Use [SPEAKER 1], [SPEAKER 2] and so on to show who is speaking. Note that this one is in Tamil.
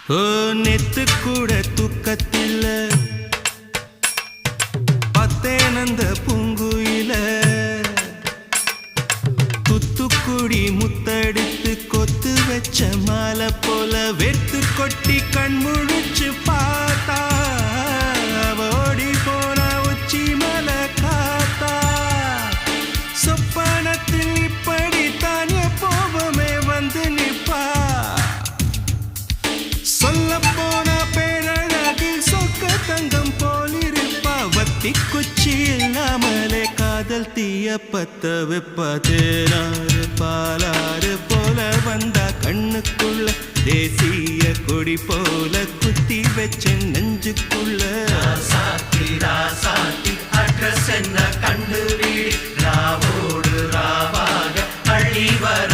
[SPEAKER 1] ஓ நெத்து கூட தூக்கத்தில்ல பத்தேனந்த பூங்குயில துத்துக்குடி முத்தெடுத்து கொத்து வச்ச மாலை போல வெத்து கொட்டி கண் முழிச்சு பார்த்தா ஓடி போன உச்சி மலை காத்தா சொப்பனத்தில் இப்படி தானே போவமே வந்து நிப்பா சொல்ல போன பேரழகில் சொக்க தங்கம் போலிருப்பா வத்தி குச்சி இல்லாமலே காதல் தீய பத்த வெப்ப தேனாறு பாலாறு போல வந்தா கண்ணுக்குள்ள தேசிய கொடி போல குத்தி வச்ச நெஞ்சுக்குள்ள
[SPEAKER 2] ராசாத்தி அட்ரஸ் என்ன கண்டு வீடு ராவோடு ராவாக அள்ளி வர